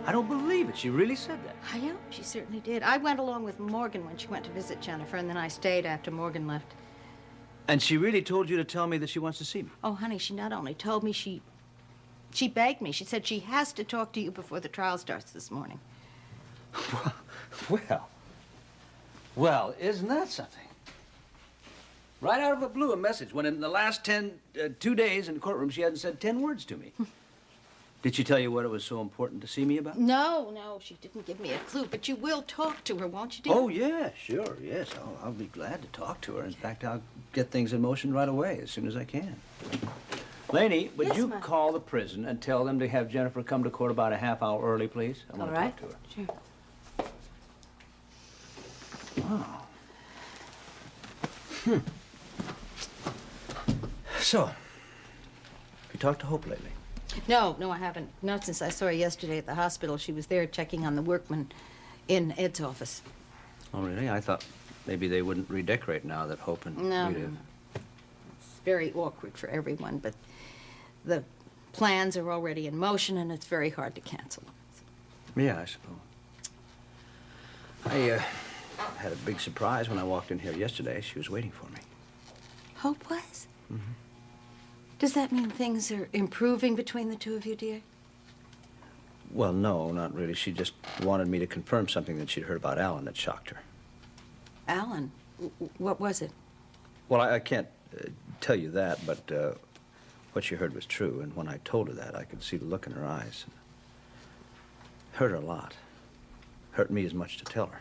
I don't believe it. She really said that. I know, she certainly did. I went along with Morgan when she went to visit Jennifer, and then I stayed after Morgan left. And she really told you to tell me that she wants to see me? Oh, honey, she not only told me, she begged me. She said she has to talk to you before the trial starts this morning. Well, isn't that something? Right out of the blue, a message, when in the last 2 days in the courtroom, she hasn't said 10 words to me. Did she tell you what it was so important to see me about? No, she didn't give me a clue, but you will talk to her, won't you, dear? Oh, yeah, sure, yes. I'll be glad to talk to her. In fact, I'll get things in motion right away, as soon as I can. Laney, would Yes, you ma'am. call the prison and tell them to have Jennifer come to court about a half hour early, please? I want to talk to her. Sure. Wow. So, have you talked to Hope lately? No, I haven't. Not since I saw her yesterday at the hospital. She was there checking on the workmen in Ed's office. Oh, really? I thought maybe they wouldn't redecorate now that Hope and No. Rita... It's very awkward for everyone, but the plans are already in motion, and it's very hard to cancel them. Yeah, I suppose. I had a big surprise when I walked in here yesterday. She was waiting for me. Hope was? Mm-hmm. Does that mean things are improving between the two of you, dear? Well, no, not really. She just wanted me to confirm something that she'd heard about Alan that shocked her. Alan? What was it? Well, I can't tell you that, but what she heard was true. And when I told her that, I could see the look in her eyes. Hurt her a lot. Hurt me as much to tell her.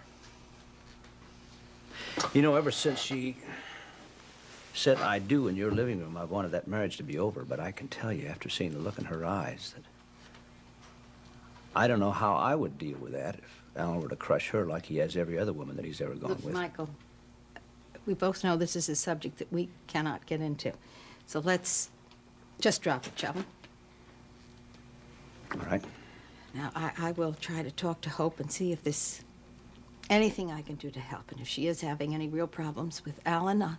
You know, ever since she said I do in your living room, I've wanted that marriage to be over, but I can tell you after seeing the look in her eyes that I don't know how I would deal with that if Alan were to crush her like he has every other woman that he's ever gone Look, with. Michael, we both know this is a subject that we cannot get into. So let's just drop it, shall we? All right. Now, I will try to talk to Hope and see if there's anything I can do to help. And if she is having any real problems with Alan,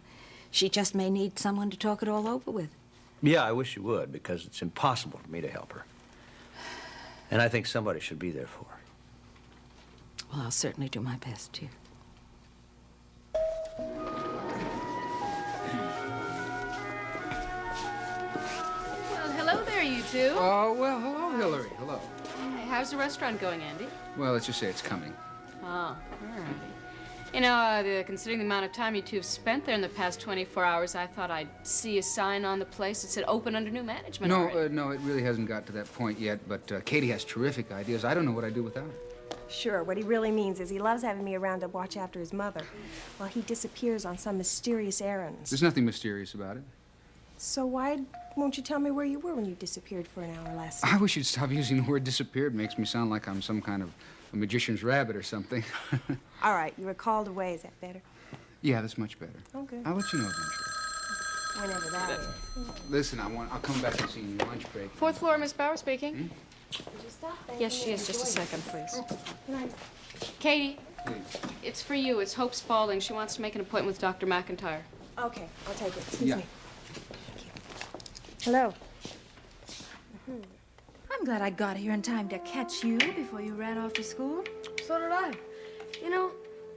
she just may need someone to talk it all over with. Yeah, I wish you would, because it's impossible for me to help her. And I think somebody should be there for her. Well, I'll certainly do my best, dear. Well, hello there, you two. Oh, well, hello, Hillary. Hello. Hey, how's the restaurant going, Andy? Well, let's just say it's coming. Oh, all right. You know, considering the amount of time you two have spent there in the past 24 hours, I thought I'd see a sign on the place that said open under new management already. No, it really hasn't got to that point yet, but Katie has terrific ideas. I don't know what I'd do without her. Sure, what he really means is he loves having me around to watch after his mother while he disappears on some mysterious errands. There's nothing mysterious about it. So why won't you tell me where you were when you disappeared for an hour last I night? wish you'd stop using the word disappeared. It makes me sound like I'm some kind of a magician's rabbit or something. All right, you were called away. Is that better? Yeah, that's much better. Okay. I'll let you know eventually. Whenever that is. Listen, I'll come back and see you in your lunch break. Fourth floor, Miss Bauer speaking. Did you stop? Yes, she is. Just a second, please. Can I... Katie, Please. it's for you. It's Hope Spaulding. She wants to make an appointment with Dr. McIntyre. Okay, I'll take it. Excuse Yeah. me. Hello. I'm glad I got here in time to catch you before you ran off to school. So did I. You know,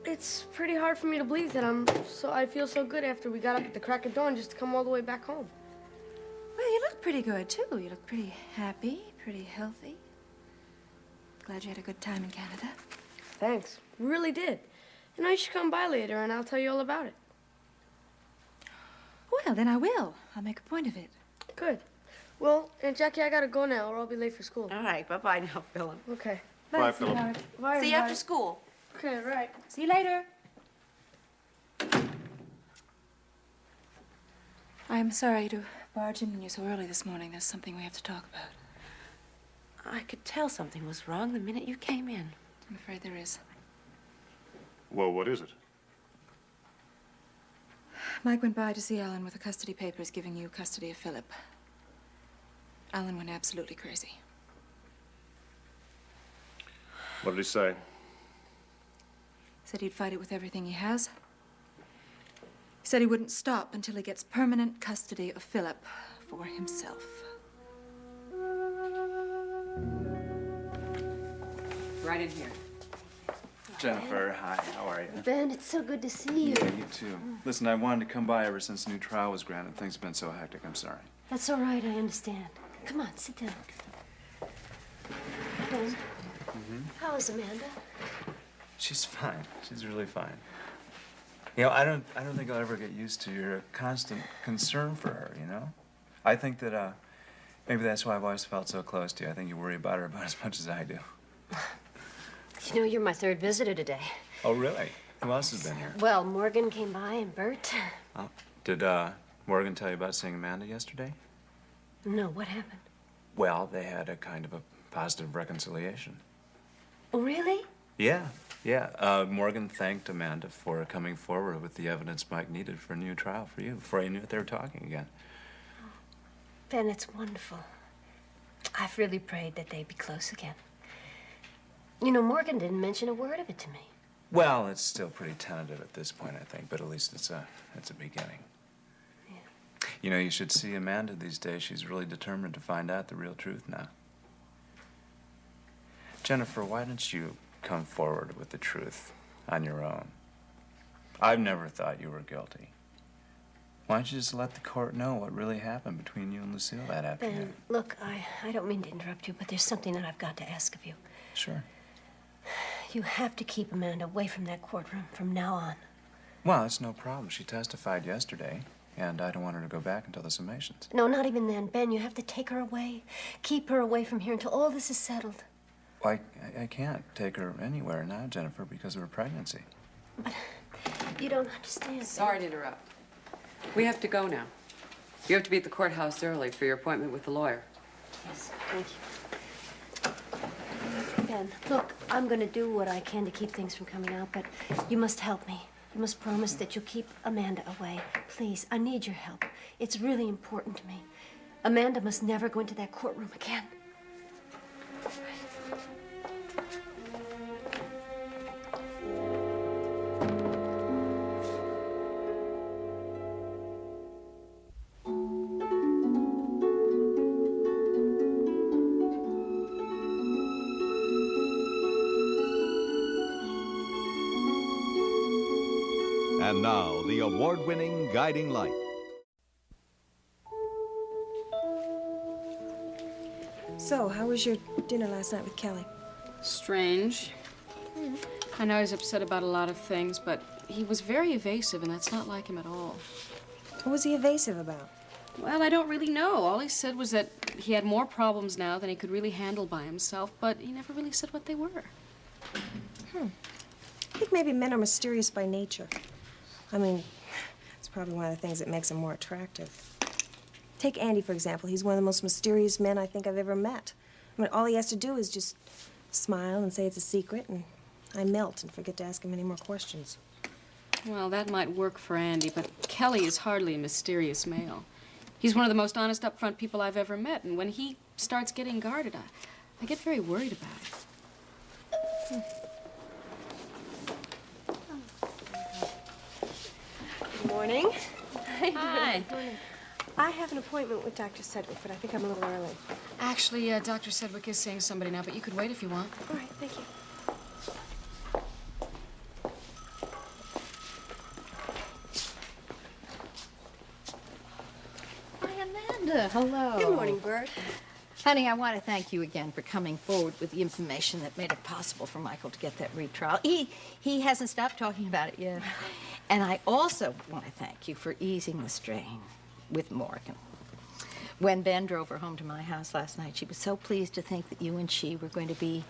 it's pretty hard for me to believe that I feel so good after we got up at the crack of dawn just to come all the way back home. Well, you look pretty good, too. You look pretty happy, pretty healthy. Glad you had a good time in Canada. Thanks. We really did. You know, you should come by later and I'll tell you all about it. Well, then I will. I'll make a point of it. Good. Well, Aunt Jackie, I gotta go now or I'll be late for school. All right, bye-bye now, Philip. Okay. Bye, Philip. Bye, See you after everybody. school. Okay, right. See you later. I'm sorry to barge in when you're so early this morning. There's something we have to talk about. I could tell something was wrong the minute you came in. I'm afraid there is. Well, what is it? Mike went by to see Alan with the custody papers giving you custody of Philip. Alan went absolutely crazy. What did he say? Said he'd fight it with everything he has. He said he wouldn't stop until he gets permanent custody of Philip for himself. right in here. Jennifer, hi, how are you? Ben, it's so good to see you. Yeah, you too. Listen, I wanted to come by ever since the new trial was granted. Things have been so hectic, I'm sorry. That's all right, I understand. Come on, sit down. Ben, how is Amanda? She's fine. She's really fine. You know, I don't think I'll ever get used to your constant concern for her, you know? I think that, maybe that's why I've always felt so close to you. I think you worry about her about as much as I do. You know, you're my third visitor today. Oh, really? Who else has been here? Well, Morgan came by and Bert. Oh, did, Morgan tell you about seeing Amanda yesterday? No, what happened? Well, they had a kind of a positive reconciliation. Oh, really? Yeah. Morgan thanked Amanda for coming forward with the evidence Mike needed for a new trial for you before he knew that they were talking again. Ben, it's wonderful. I've really prayed that they'd be close again. You know, Morgan didn't mention a word of it to me. Well, it's still pretty tentative at this point, I think, but at least it's a beginning. Yeah. You know, you should see Amanda these days. She's really determined to find out the real truth now. Jennifer, why don't you come forward with the truth on your own? I've never thought you were guilty. Why don't you just let the court know what really happened between you and Lucille that afternoon? Ben, look, I don't mean to interrupt you, but there's something that I've got to ask of you. Sure. You have to keep Amanda away from that courtroom from now on. Well, it's no problem. She testified yesterday, and I don't want her to go back until the summations. No, not even then. Ben, you have to take her away. Keep her away from here until all this is settled. Well, I can't take her anywhere now, Jennifer, because of her pregnancy. But you don't understand. Sorry to interrupt. We have to go now. You have to be at the courthouse early for your appointment with the lawyer. Yes, thank you. Ben, look, I'm going to do what I can to keep things from coming out, but you must help me. You must promise that you'll keep Amanda away. Please, I need your help. It's really important to me. Amanda must never go into that courtroom again. And now, the award-winning Guiding Light. So, how was your dinner last night with Kelly? Strange. I know he's upset about a lot of things, but he was very evasive, and that's not like him at all. What was he evasive about? Well, I don't really know. All he said was that he had more problems now than he could really handle by himself, but he never really said what they were. I think maybe men are mysterious by nature. I mean, it's probably one of the things that makes him more attractive. Take Andy, for example. He's one of the most mysterious men I think I've ever met. I mean, all he has to do is just smile and say it's a secret, and I melt and forget to ask him any more questions. Well, that might work for Andy, but Kelly is hardly a mysterious male. He's one of the most honest, upfront people I've ever met, and when he starts getting guarded, I get very worried about it. Good morning. Hi. I have an appointment with Dr. Sedgwick, but I think I'm a little early. Actually, Dr. Sedgwick is seeing somebody now, but you could wait if you want. All right, thank you. Hi, Amanda. Hello. Good morning, Bert. Honey, I want to thank you again for coming forward with the information that made it possible for Michael to get that retrial. He hasn't stopped talking about it yet. And I also want to thank you for easing the strain with Morgan. When Ben drove her home to my house last night, she was so pleased to think that you and she were going to be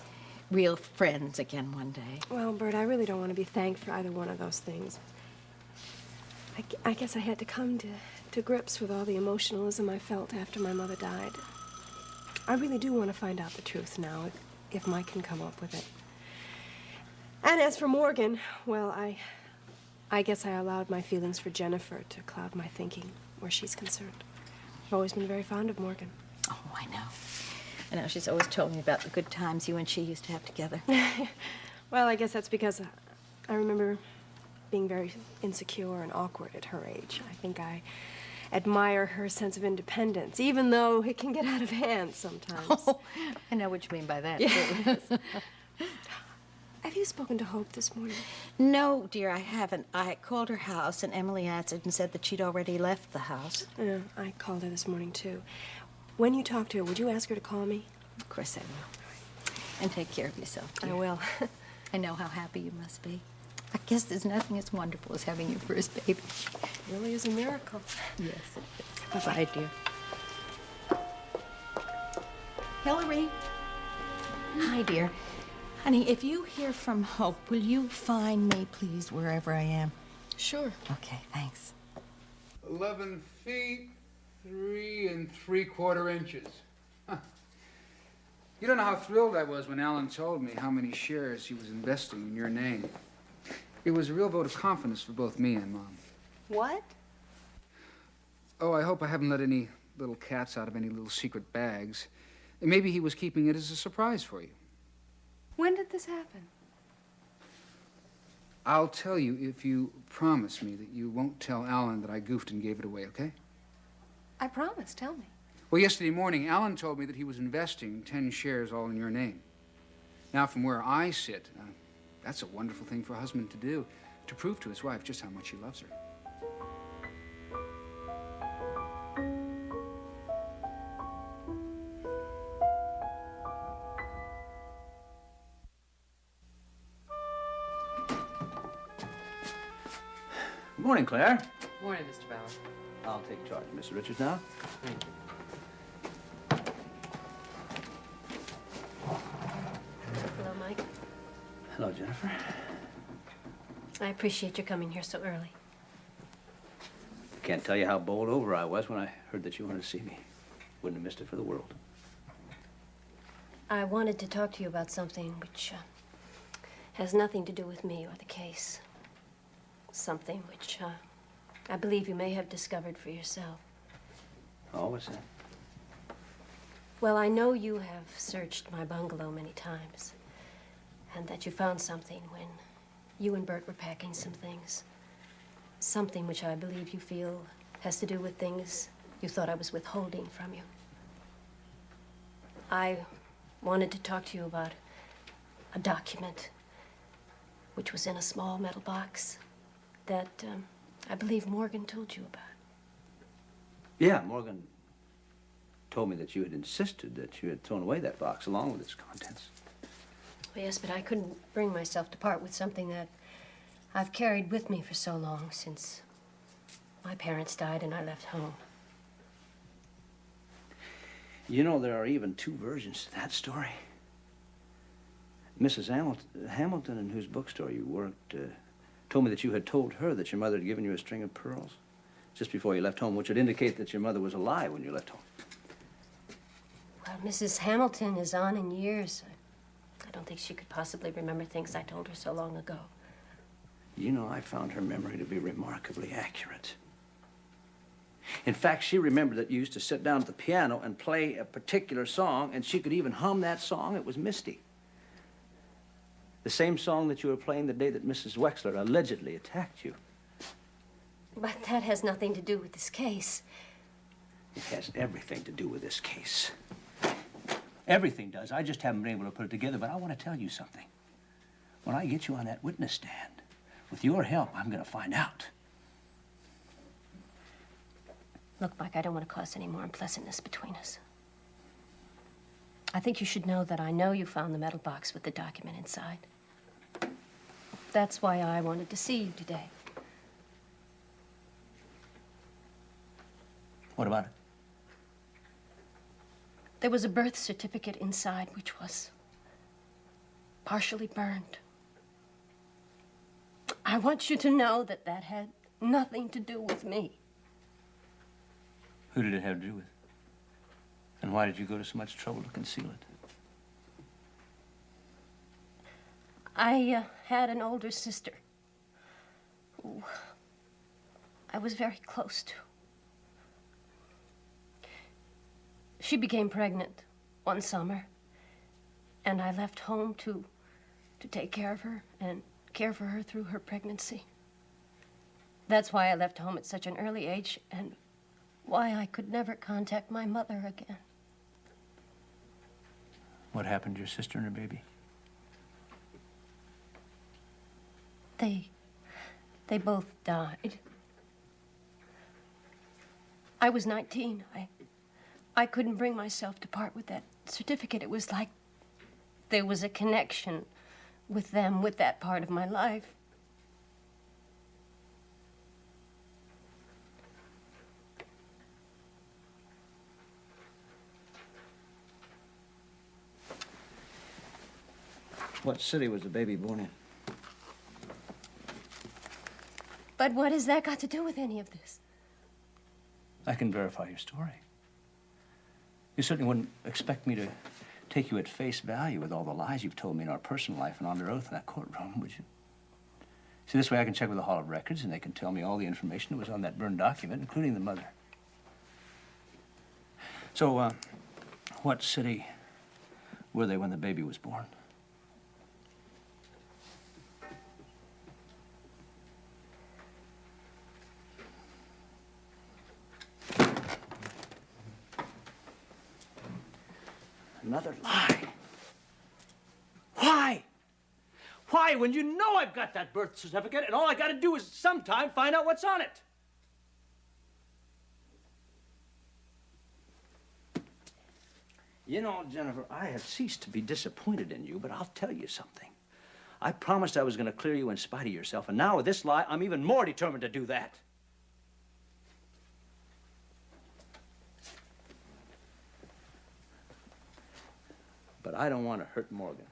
real friends again one day. Well, Bert, I really don't want to be thanked for either one of those things. I guess I had to come to grips with all the emotionalism I felt after my mother died. I really do want to find out the truth now, if Mike can come up with it. And as for Morgan, well, I guess I allowed my feelings for Jennifer to cloud my thinking where she's concerned. I've always been very fond of Morgan. Oh, I know. I know, she's always told me about the good times you and she used to have together. Well, I guess that's because I remember being very insecure and awkward at her age. I think I admire her sense of independence, even though it can get out of hand sometimes. Oh, I know what you mean by that, yes. too. Have you spoken to Hope this morning? No, dear, I haven't. I called her house, and Emily answered and said that she'd already left the house. Yeah, I called her this morning, too. When you talk to her, would you ask her to call me? Of course I will. And take care of yourself, dear. I will. I know how happy you must be. I guess there's nothing as wonderful as having your first baby. It really is a miracle. Yes, it is. Bye-bye, dear. Hillary. Hi, dear. Honey, if you hear from Hope, will you find me, please, wherever I am? Sure. Okay, thanks. 11 feet, 3 3/4 inches. Huh. You don't know how thrilled I was when Alan told me how many shares he was investing in your name. It was a real vote of confidence for both me and Mom. What? Oh, I hope I haven't let any little cats out of any little secret bags. Maybe he was keeping it as a surprise for you. When did this happen? I'll tell you if you promise me that you won't tell Alan that I goofed and gave it away, okay? I promise. Tell me. Well, yesterday morning, Alan told me that he was investing 10 shares all in your name. Now, from where I sit, that's a wonderful thing for a husband to do, to prove to his wife just how much he loves her. Good morning, Claire. Morning, Mr. Bauer. I'll take charge, Mr. Richards, now. Thank you. Hello, Mike. Hello, Jennifer. I appreciate your coming here so early. Can't tell you how bowled over I was when I heard that you wanted to see me. Wouldn't have missed it for the world. I wanted to talk to you about something which has nothing to do with me or the case. Something which I believe you may have discovered for yourself. Oh, what's that? Well, I know you have searched my bungalow many times, and that you found something when you and Bert were packing some things. Something which I believe you feel has to do with things you thought I was withholding from you. I wanted to talk to you about a document which was in a small metal box that I believe Morgan told you about. Yeah, Morgan told me that you had insisted that you had thrown away that box along with its contents. Well, yes, but I couldn't bring myself to part with something that I've carried with me for so long, since my parents died and I left home. You know, there are even two versions to that story. Mrs. Hamilton, in whose bookstore you worked, told me that you had told her that your mother had given you a string of pearls just before you left home, which would indicate that your mother was alive when you left home. Well, Mrs. Hamilton is on in years. I don't think she could possibly remember things I told her so long ago. You know, I found her memory to be remarkably accurate. In fact, she remembered that you used to sit down at the piano and play a particular song, and she could even hum that song. It was Misty. The same song that you were playing the day that Mrs. Wexler allegedly attacked you. But that has nothing to do with this case. It has everything to do with this case. Everything does. I just haven't been able to put it together, but I want to tell you something. When I get you on that witness stand, with your help, I'm going to find out. Look, Mike, I don't want to cause any more unpleasantness between us. I think you should know that I know you found the metal box with the document inside. That's why I wanted to see you today. What about it? There was a birth certificate inside which was partially burned. I want you to know that that had nothing to do with me. Who did it have to do with? And why did you go to so much trouble to conceal it? I had an older sister who I was very close to. She became pregnant one summer, and I left home to take care of her and care for her through her pregnancy. That's why I left home at such an early age, and why I could never contact my mother again. What happened to your sister and her baby? They both died. I was 19. I couldn't bring myself to part with that certificate. It was like there was a connection with them, with that part of my life. What city was the baby born in? But what has that got to do with any of this? I can verify your story. You certainly wouldn't expect me to take you at face value with all the lies you've told me in our personal life and under oath in that courtroom, would you? See, this way I can check with the Hall of Records, and they can tell me all the information that was on that burned document, including the mother. So, what city were they when the baby was born? Another lie. Why? Why, when you know I've got that birth certificate and all I got to do is sometime find out what's on it? You know, Jennifer, I have ceased to be disappointed in you, but I'll tell you something. I promised I was going to clear you in spite of yourself, and now with this lie, I'm even more determined to do that. But I don't want to hurt Morgan.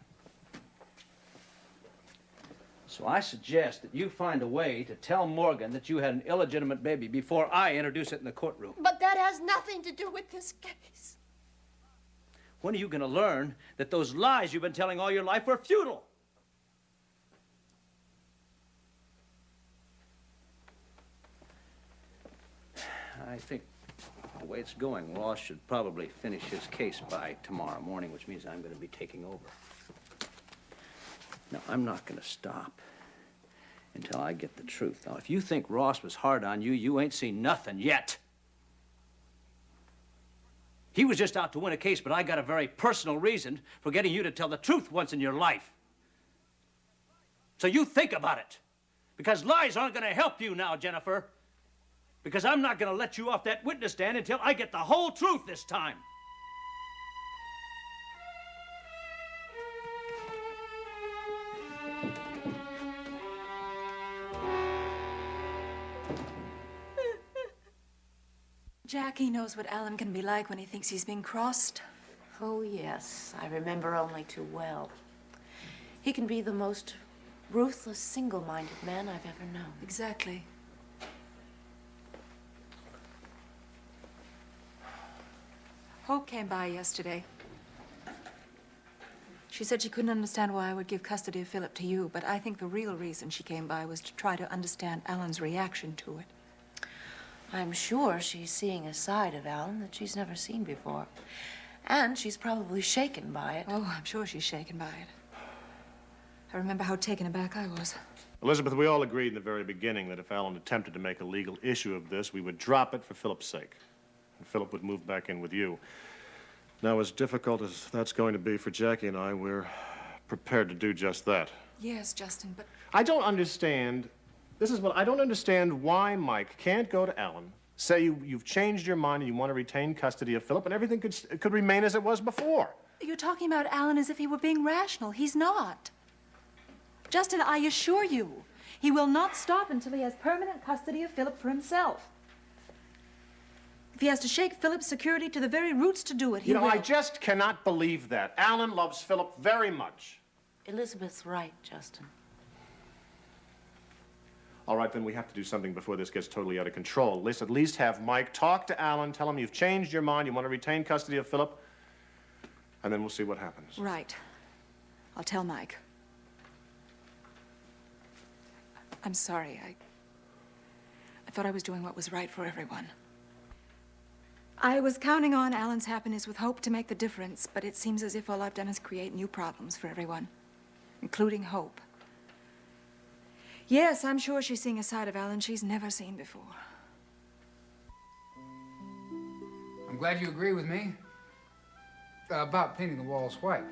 So I suggest that you find a way to tell Morgan that you had an illegitimate baby before I introduce it in the courtroom. But that has nothing to do with this case. When are you going to learn that those lies you've been telling all your life were futile? I think the way it's going, Ross should probably finish his case by tomorrow morning, which means I'm going to be taking over. Now, I'm not going to stop until I get the truth. Now, if you think Ross was hard on you, you ain't seen nothing yet. He was just out to win a case, but I got a very personal reason for getting you to tell the truth once in your life. So you think about it, because lies aren't going to help you now, Jennifer. Because I'm not going to let you off that witness stand until I get the whole truth this time. Jackie knows what Alan can be like when he thinks he's being crossed. Oh, yes. I remember only too well. He can be the most ruthless, single-minded man I've ever known. Exactly. Hope came by yesterday. She said she couldn't understand why I would give custody of Philip to you, but I think the real reason she came by was to try to understand Alan's reaction to it. I'm sure she's seeing a side of Alan that she's never seen before. And she's probably shaken by it. Oh, I'm sure she's shaken by it. I remember how taken aback I was. Elizabeth, we all agreed in the very beginning that if Alan attempted to make a legal issue of this, we would drop it for Philip's sake. And Philip would move back in with you. Now, as difficult as that's going to be for Jackie and I, we're prepared to do just that. Yes, Justin, but... I don't understand. I don't understand why Mike can't go to Alan, say you've changed your mind and you want to retain custody of Philip, and everything could remain as it was before. You're talking about Alan as if he were being rational. He's not. Justin, I assure you, he will not stop until he has permanent custody of Philip for himself. If he has to shake Philip's security to the very roots to do it, he will. I just cannot believe that. Alan loves Philip very much. Elizabeth's right, Justin. All right, then we have to do something before this gets totally out of control. Let's at least have Mike talk to Alan, tell him you've changed your mind, you want to retain custody of Philip, and then we'll see what happens. Right. I'll tell Mike. I'm sorry. I thought I was doing what was right for everyone. I was counting on Alan's happiness with Hope to make the difference, but it seems as if all I've done is create new problems for everyone, including Hope. Yes, I'm sure she's seeing a side of Alan she's never seen before. I'm glad you agree with me about painting the walls white.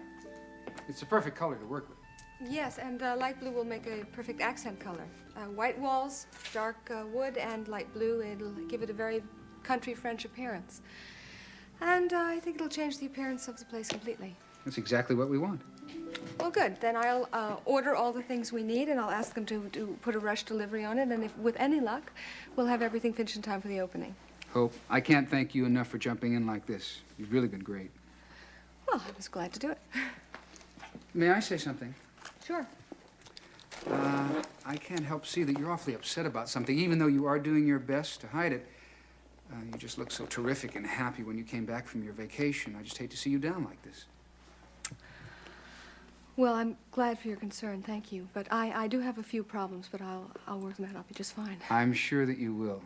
It's the perfect color to work with. Yes, and light blue will make a perfect accent color. White walls, dark wood, and light blue, it'll give it a very country French appearance. And I think it'll change the appearance of the place completely. That's exactly what we want. Well, good. Then I'll order all the things we need, and I'll ask them to put a rush delivery on it, and if, with any luck, we'll have everything finished in time for the opening. Hope, I can't thank you enough for jumping in like this. You've really been great. Well, I was glad to do it. May I say something? Sure. I can't help see that you're awfully upset about something, even though you are doing your best to hide it. You just looked so terrific and happy when you came back from your vacation. I just hate to see you down like this. Well, I'm glad for your concern, thank you. But I do have a few problems, but I'll work them out. I'll be just fine. I'm sure that you will.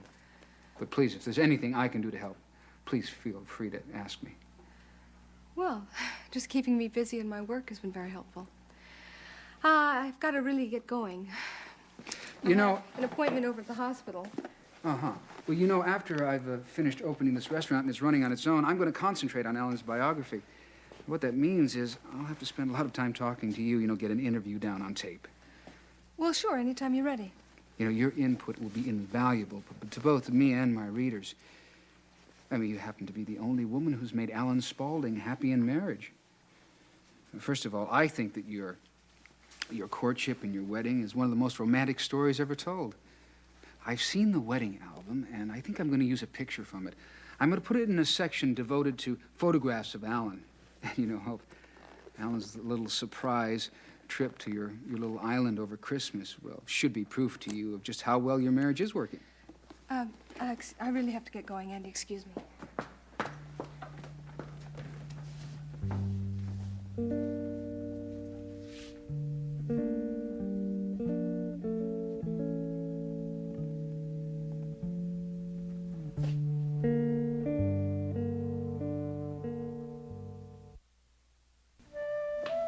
But please, if there's anything I can do to help, please feel free to ask me. Well, just keeping me busy in my work has been very helpful. I've got to really get going. You know... An appointment over at the hospital. Uh-huh. Well, you know, after I've finished opening this restaurant and it's running on its own, I'm going to concentrate on Ellen's biography. What that means is I'll have to spend a lot of time talking to you, get an interview down on tape. Well, sure, anytime you're ready. Your input will be invaluable to both me and my readers. I mean, you happen to be the only woman who's made Alan Spaulding happy in marriage. First of all, I think that your courtship and your wedding is one of the most romantic stories ever told. I've seen the wedding album, and I think I'm going to use a picture from it. I'm going to put it in a section devoted to photographs of Alan. And Hope, Alan's little surprise trip to your little island over Christmas, well, should be proof to you of just how well your marriage is working. Alex, I really have to get going. Andy, excuse me.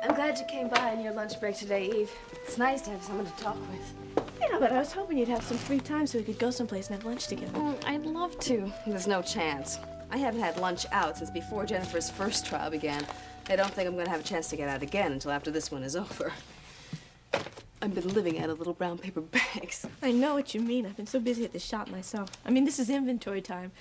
I'm glad you came by on your lunch break today, Eve. It's nice to have someone to talk with. Yeah, but I was hoping you'd have some free time so we could go someplace and have lunch together. Oh, I'd love to. There's no chance. I haven't had lunch out since before Jennifer's first trial began. I don't think I'm going to have a chance to get out again until after this one is over. I've been living out of little brown paper bags. I know what you mean. I've been so busy at the shop myself. I mean, this is inventory time.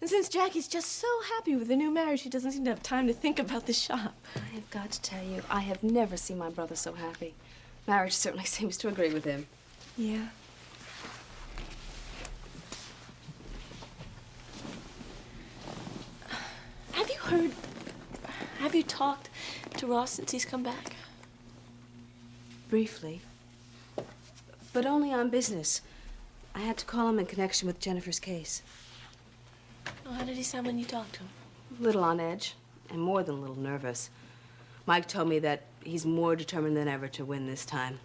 And since Jackie's just so happy with the new marriage, she doesn't seem to have time to think about the shop. I've got to tell you, I have never seen my brother so happy. Marriage certainly seems to agree with him. Yeah. Have you talked to Ross since he's come back? Briefly. But only on business. I had to call him in connection with Jennifer's case. Oh, how did he sound when you talked to him? A little on edge, and more than a little nervous. Mike told me that he's more determined than ever to win this time.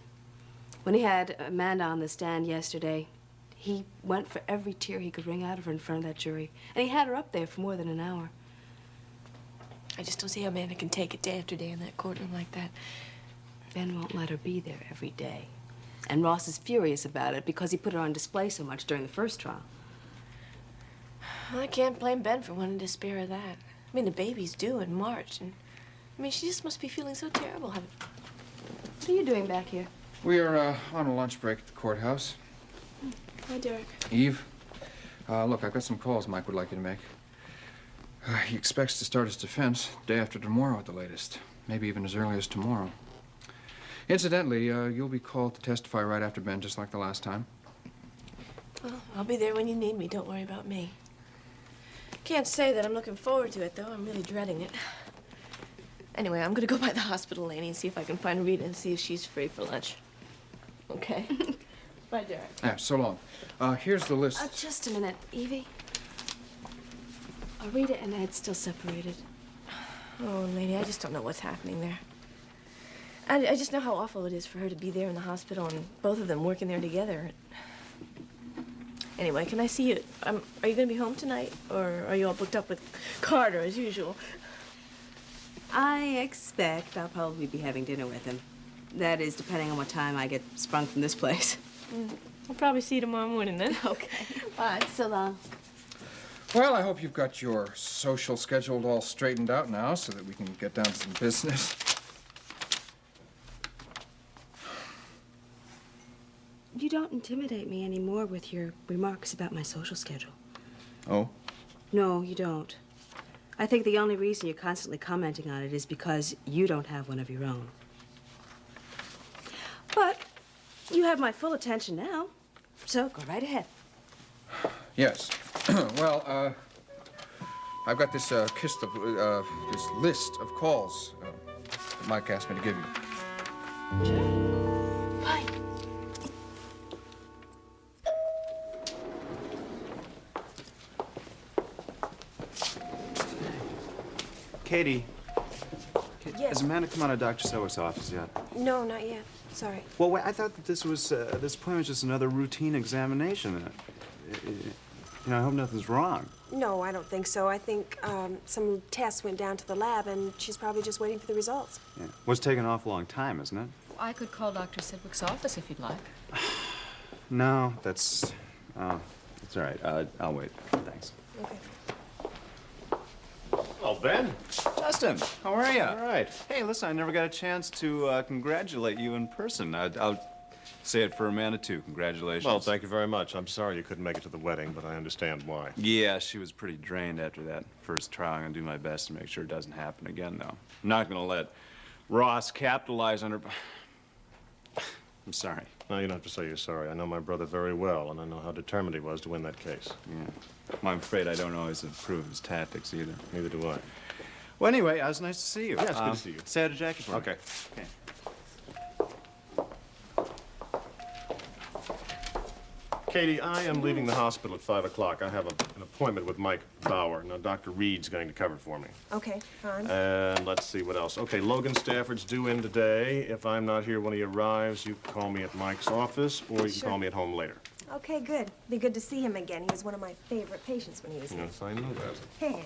When he had Amanda on the stand yesterday, he went for every tear he could wring out of her in front of that jury. And he had her up there for more than an hour. I just don't see how Amanda can take it day after day in that courtroom like that. Ben won't let her be there every day. And Ross is furious about it because he put her on display so much during the first trial. Well, I can't blame Ben for wanting to spare her that. I mean, the baby's due in March, and I mean, she just must be feeling so terrible. What are you doing back here? We are on a lunch break at the courthouse. Hi, Derek. Eve, look, I've got some calls Mike would like you to make. He expects to start his defense day after tomorrow at the latest, maybe even as early as tomorrow. Incidentally, you'll be called to testify right after Ben, just like the last time. Well, I'll be there when you need me. Don't worry about me. Can't say that I'm looking forward to it, though. I'm really dreading it. Anyway, I'm gonna go by the hospital, Laney, and see if I can find Rita and see if she's free for lunch. Okay? Bye, Derek. Yeah, so long. Here's the list. Just a minute, Evie. Are Rita and Ed still separated? Oh, lady, I just don't know what's happening there. I just know how awful it is for her to be there in the hospital and both of them working there together. Anyway, can I see you? Are you going to be home tonight, or are you all booked up with Carter as usual? I expect I'll probably be having dinner with him. That is, depending on what time I get sprung from this place. I'll probably see you tomorrow morning then. Okay. Bye. So long. Well, I hope you've got your social schedule all straightened out now so that we can get down to some business. You don't intimidate me anymore with your remarks about my social schedule. Oh? No, you don't. I think the only reason you're constantly commenting on it is because you don't have one of your own. But you have my full attention now, so go right ahead. Yes. Well, I've got this this list of calls that Mike asked me to give you. Fine. Katie. Yes. Has Amanda come out of Dr. Sedgwick's office yet? No, not yet. Sorry. Well, wait, I thought that this appointment was just another routine examination. I hope nothing's wrong. No, I don't think so. I think some tests went down to the lab, and she's probably just waiting for the results. Yeah. Well, it's taken an awful long time, isn't it? I could call Dr. Sedgwick's office if you'd like. No, that's all right. I'll wait. Thanks. Okay. Well, Ben. Justin, how are you? All right. Hey, listen, I never got a chance to congratulate you in person. I'll say it for Amanda, too. Congratulations. Well, thank you very much. I'm sorry you couldn't make it to the wedding, but I understand why. Yeah, she was pretty drained after that first trial. I'm going to do my best to make sure it doesn't happen again, though. I'm not going to let Ross capitalize on her... I'm sorry. No, you don't have to say you're sorry. I know my brother very well, and I know how determined he was to win that case. Yeah. Well, I'm afraid I don't always approve of his tactics, either. Neither do I. Well, anyway, it was nice to see you. Yeah, it's good to see you. Say hi to Jackie for me. Okay. Okay. Katie, I am leaving the hospital at 5 o'clock. I have an appointment with Mike Bauer. Now, Dr. Reed's going to cover for me. Okay, fine. And let's see what else. Okay, Logan Stafford's due in today. If I'm not here when he arrives, you can call me at Mike's office, or you can call me at home later. Okay, good. Be good to see him again. He was one of my favorite patients when he was here. Yes, I know that. Hey.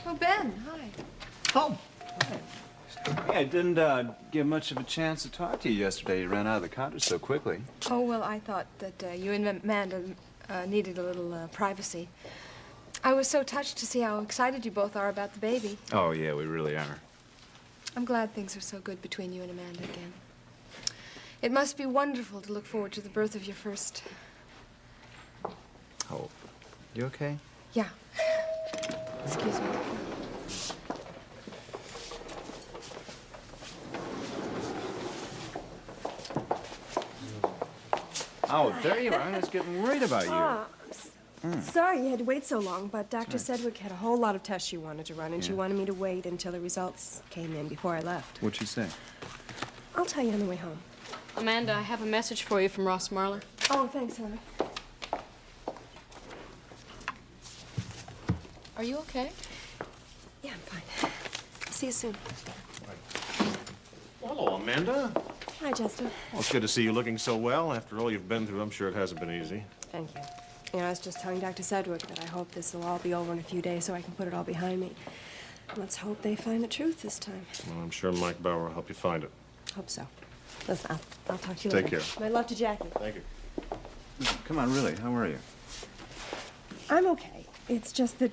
Oh, Ben, hi. Oh. Hey, I didn't get much of a chance to talk to you yesterday. You ran out of the cottage so quickly. Oh, well, I thought that you and Amanda needed a little privacy. I was so touched to see how excited you both are about the baby. Oh, yeah, we really are. I'm glad things are so good between you and Amanda again. It must be wonderful to look forward to the birth of your first... Oh, you okay? Yeah. Excuse me. Oh, there you are. I was getting worried about you. Sorry you had to wait so long, but Dr. Sedgwick had a whole lot of tests she wanted to run, and she wanted me to wait until the results came in before I left. What'd she say? I'll tell you on the way home. Amanda, I have a message for you from Ross Marler. Oh, thanks, honey. Are you okay? Yeah, I'm fine. See you soon. Hello, Amanda. Hi, Justin. Well, it's good to see you looking so well. After all you've been through, I'm sure it hasn't been easy. Thank you. You know, I was just telling Dr. Sedgwick that I hope this will all be over in a few days so I can put it all behind me. Let's hope they find the truth this time. Well, I'm sure Mike Bauer will help you find it. Hope so. Listen, I'll talk to you Take later. care. My love to Jackie. Thank you. Come on, really, how are you? I'm okay. It's just that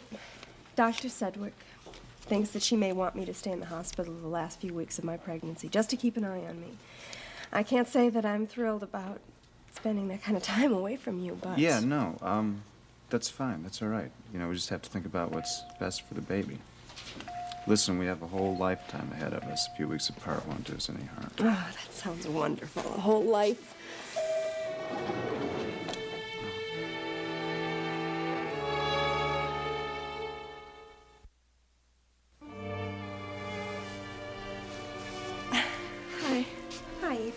Dr. Sedgwick thinks that she may want me to stay in the hospital the last few weeks of my pregnancy, just to keep an eye on me. I can't say that I'm thrilled about spending that kind of time away from you, but... Yeah, no, that's fine. That's all right. You know, we just have to think about what's best for the baby. Listen, we have a whole lifetime ahead of us. A few weeks apart won't do us any harm. Oh, that sounds wonderful. A whole life. Hi. Hi, Eve.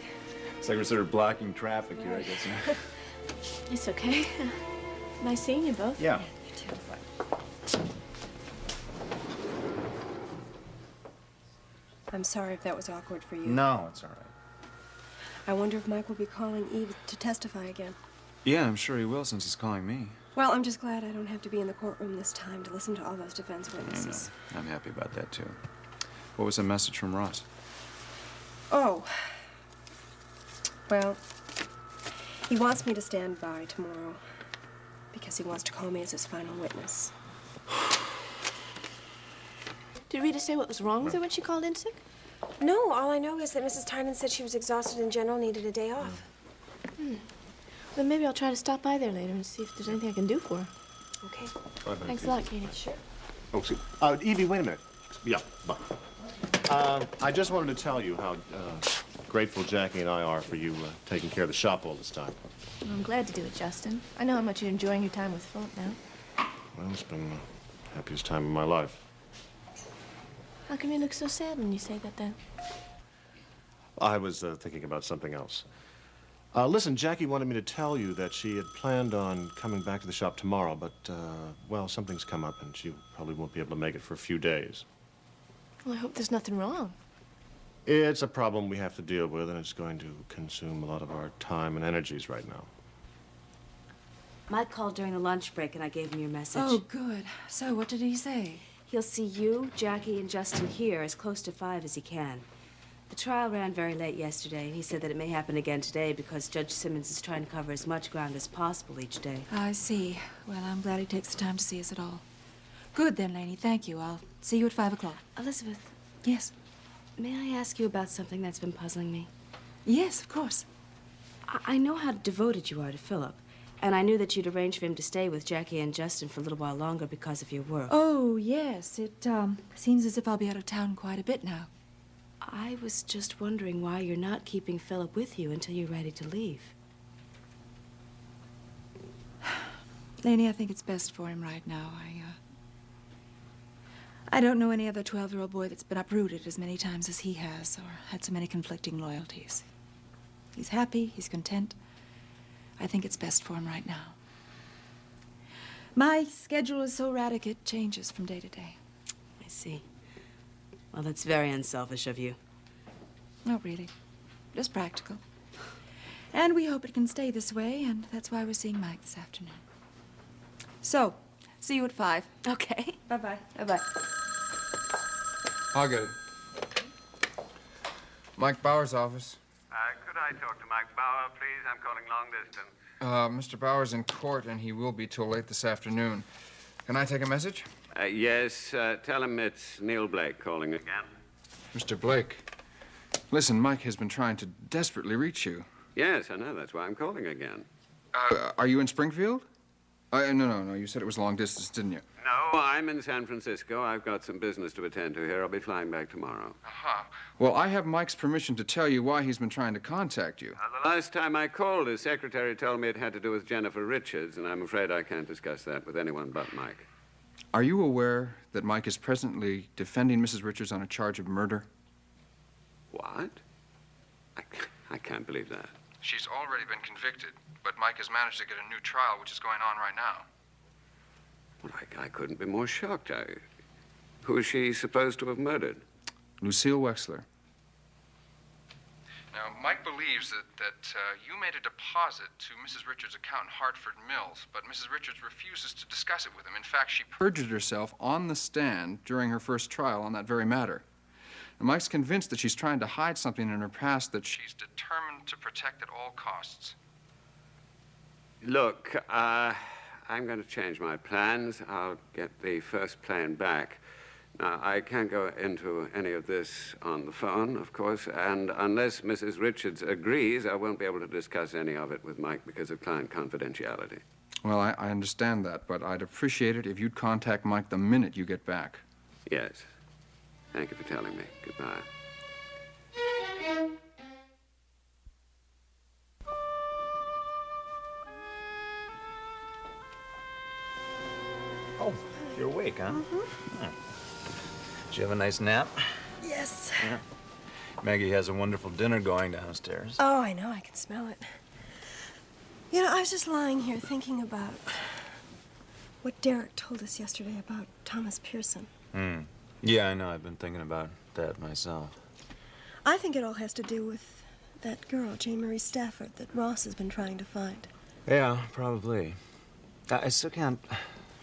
It's like we're sort of blocking traffic here, I guess. It's okay. Nice seeing you both. Yeah. You too. I'm sorry if that was awkward for you. No, it's all right. I wonder if Mike will be calling Eve to testify again. Yeah, I'm sure he will since he's calling me. Well, I'm just glad I don't have to be in the courtroom this time to listen to all those defense I know. witnesses. I'm happy about that, too. What was the message from Ross? Oh. Well, he wants me to stand by tomorrow because he wants to call me as his final witness. Did Rita say what was wrong with her when she called in sick? No, all I know is that Mrs. Tynan said she was exhausted in general, needed a day off. Then maybe I'll try to stop by there later and see if there's anything I can do for her. Okay. Thanks a lot, Katie. Sure. Oh, see. Evie, wait a minute. Yeah, bye. I just wanted to tell you how grateful Jackie and I are for you taking care of the shop all this time. Well, I'm glad to do it, Justin. I know how much you're enjoying your time with Philip now. Well, it's been the happiest time of my life. How come you look so sad when you say that then? I was thinking about something else. Listen, Jackie wanted me to tell you that she had planned on coming back to the shop tomorrow, but, well, something's come up and she probably won't be able to make it for a few days. Well, I hope there's nothing wrong. It's a problem we have to deal with, and it's going to consume a lot of our time and energies right now. Mike called during the lunch break, and I gave him your message. Oh, good. So, what did he say? He'll see you, Jackie, and Justin here as close to 5 as he can. The trial ran very late yesterday, and he said that it may happen again today because Judge Simmons is trying to cover as much ground as possible each day. I see. Well, I'm glad he takes the time to see us at all. Good then, Laney. Thank you. I'll see you at 5 o'clock. Elizabeth. Yes? May I ask you about something that's been puzzling me? Yes, of course. I know how devoted you are to Philip, and I knew that you'd arranged for him to stay with Jackie and Justin for a little while longer because of your work. Oh, yes. It, seems as if I'll be out of town quite a bit now. I was just wondering why you're not keeping Philip with you until you're ready to leave. Laney, I think it's best for him right now. I don't know any other 12-year-old boy that's been uprooted as many times as he has, or had so many conflicting loyalties. He's happy, he's content. I think it's best for him right now. My schedule is so erratic it changes from day to day. I see. Well, that's very unselfish of you. Not really. Just practical. And we hope it can stay this way, and that's why we're seeing Mike this afternoon. So, see you at 5. Okay. Bye-bye. Bye-bye. I'll get it. Mike Bauer's office. Could I talk to Mike Bauer, please? I'm calling long distance. Mr. Bauer's in court, and he will be till late this afternoon. Can I take a message? Yes, tell him it's Neil Blake calling again. Mr. Blake, listen, Mike has been trying to desperately reach you. Yes, I know. That's why I'm calling again. Are you in Springfield? No. You said it was long distance, didn't you? No, I'm in San Francisco. I've got some business to attend to here. I'll be flying back tomorrow. Uh-huh. Well, I have Mike's permission to tell you why he's been trying to contact you. The last time I called, his secretary told me it had to do with Jennifer Richards, and I'm afraid I can't discuss that with anyone but Mike. Are you aware that Mike is presently defending Mrs. Richards on a charge of murder? What? I can't believe that. She's already been convicted, but Mike has managed to get a new trial, which is going on right now. Well, I couldn't be more shocked. Who is she supposed to have murdered? Lucille Wexler. Now, Mike believes that you made a deposit to Mrs. Richards' account in Hartford Mills, but Mrs. Richards refuses to discuss it with him. In fact, she perjured herself on the stand during her first trial on that very matter. And Mike's convinced that she's trying to hide something in her past that she's determined to protect at all costs. Look, I'm going to change my plans. I'll get the first plane back. Now, I can't go into any of this on the phone, of course, and unless Mrs. Richards agrees, I won't be able to discuss any of it with Mike because of client confidentiality. Well, I understand that, but I'd appreciate it if you'd contact Mike the minute you get back. Yes. Thank you for telling me. Goodbye. Oh, you're awake, huh? Mm-hmm. Did you have a nice nap? Yes. Yeah. Maggie has a wonderful dinner going downstairs. Oh, I know. I can smell it. You know, I was just lying here thinking about what Derek told us yesterday about Thomas Pearson. Yeah, I know. I've been thinking about that myself. I think it all has to do with that girl, Jane Marie Stafford, that Ross has been trying to find. Yeah, probably. I still can't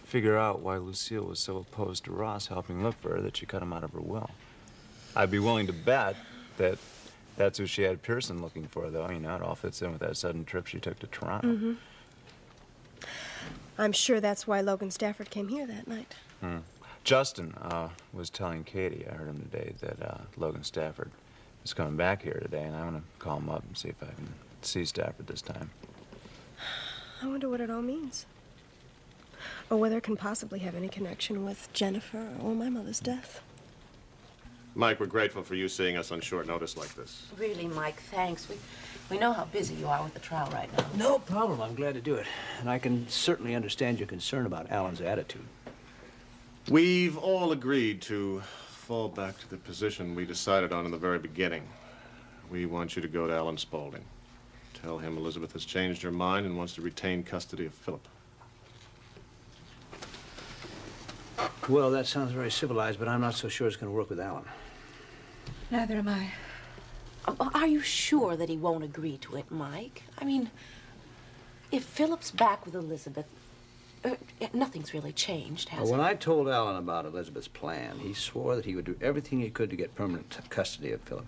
figure out why Lucille was so opposed to Ross helping look for her that she cut him out of her will. I'd be willing to bet that that's who she had Pearson looking for, though. You know, it all fits in with that sudden trip she took to Toronto. Mm-hmm. I'm sure that's why Logan Stafford came here that night. Justin was telling Katie, I heard him today, that Logan Stafford is coming back here today, and I want to call him up and see if I can see Stafford this time. I wonder what it all means. Or whether it can possibly have any connection with Jennifer or my mother's death. Mike, we're grateful for you seeing us on short notice like this. Really, Mike, thanks. We know how busy you are with the trial right now. No problem. I'm glad to do it. And I can certainly understand your concern about Alan's attitude. We've all agreed to fall back to the position we decided on in the very beginning. We want you to go to Alan Spaulding. Tell him Elizabeth has changed her mind and wants to retain custody of Philip. Well, that sounds very civilized, but I'm not so sure it's going to work with Alan. Neither am I. Are you sure that he won't agree to it, Mike? I mean, if Philip's back with Elizabeth, nothing's really changed, has Well, when it? I told Alan about Elizabeth's plan, he swore that he would do everything he could to get permanent custody of Philip.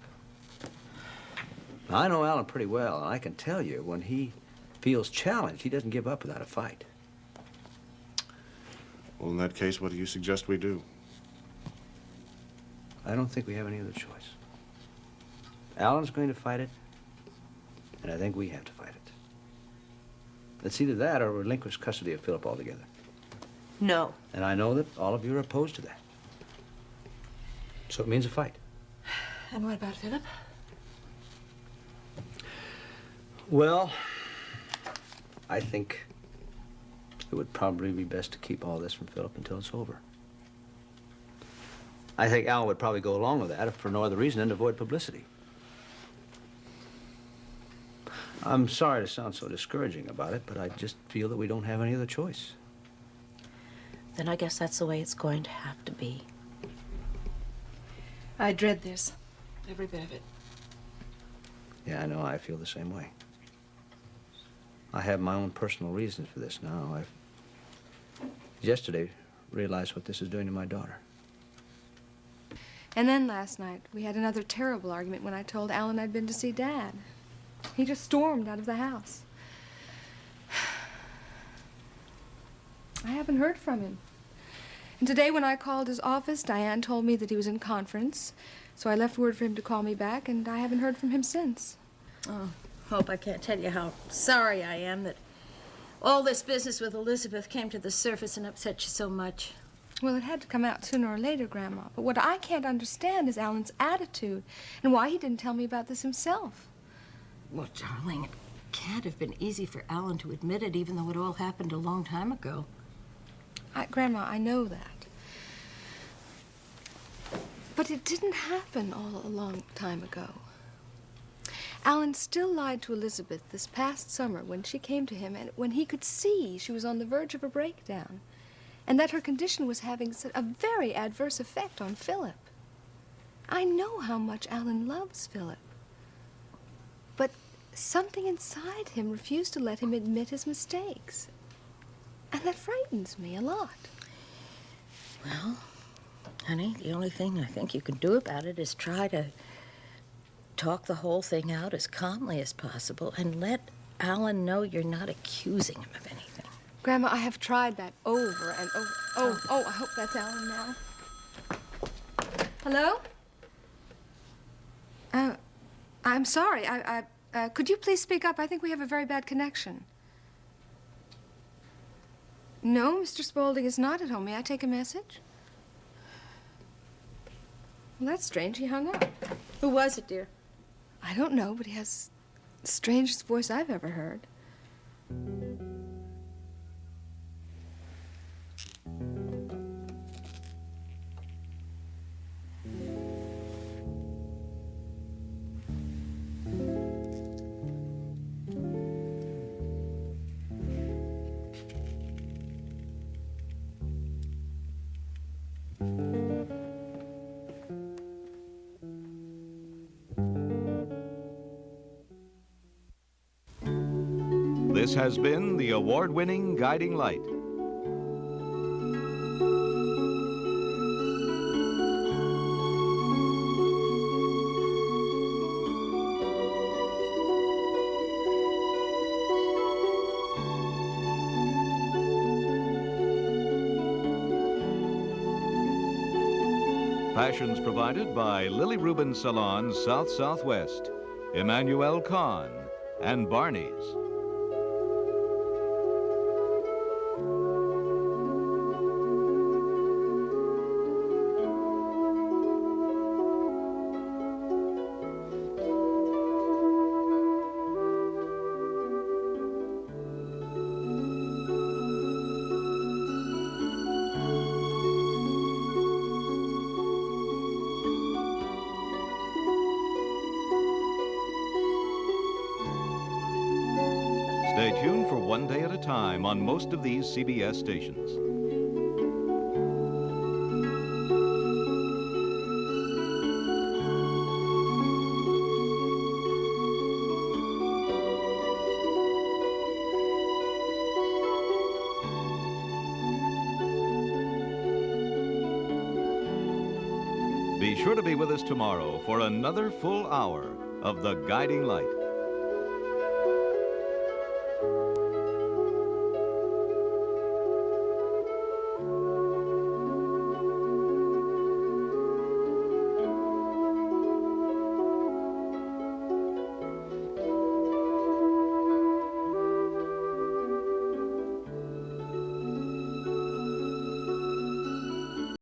Now, I know Alan pretty well, and I can tell you, when he feels challenged, he doesn't give up without a fight. Well, in that case, what do you suggest we do? I don't think we have any other choice. Alan's going to fight it, and I think we have to fight it. It's either that or relinquish custody of Philip altogether. No. And I know that all of you are opposed to that. So it means a fight. And what about Philip? Well, I think it would probably be best to keep all this from Philip until it's over. I think Alan would probably go along with that if for no other reason than to avoid publicity. I'm sorry to sound so discouraging about it, but I just feel that we don't have any other choice. Then I guess that's the way it's going to have to be. I dread this. Every bit of it. Yeah, I know. I feel the same way. I have my own personal reasons for this now. I've yesterday realized what this is doing to my daughter. And then last night, we had another terrible argument when I told Alan I'd been to see Dad. He just stormed out of the house. I haven't heard from him. And today when I called his office, Diane told me that he was in conference. So I left word for him to call me back, and I haven't heard from him since. Oh, Hope, I can't tell you how sorry I am that all this business with Elizabeth came to the surface and upset you so much. Well, it had to come out sooner or later, Grandma. But what I can't understand is Alan's attitude and why he didn't tell me about this himself. Well, darling, it can't have been easy for Alan to admit it, even though it all happened a long time ago. Grandma, I know that. But it didn't happen all a long time ago. Alan still lied to Elizabeth this past summer when she came to him and when he could see she was on the verge of a breakdown and that her condition was having a very adverse effect on Philip. I know how much Alan loves Philip. But something inside him refused to let him admit his mistakes. And that frightens me a lot. Well, honey, the only thing I think you can do about it is try to talk the whole thing out as calmly as possible and let Alan know you're not accusing him of anything. Grandma, I have tried that over and over. Oh, I hope that's Alan now. Hello? I'm sorry. Could you please speak up? I think we have a very bad connection. No, Mr. Spaulding is not at home. May I take a message? Well, that's strange. He hung up. Who was it, dear? I don't know, but he has the strangest voice I've ever heard. This has been the award-winning Guiding Light. Passions provided by Lily Rubin Salon South Southwest, Emmanuel Kahn, and Barney's. Stay tuned for One Day at a Time on most of these CBS stations. Be sure to be with us tomorrow for another full hour of The Guiding Light.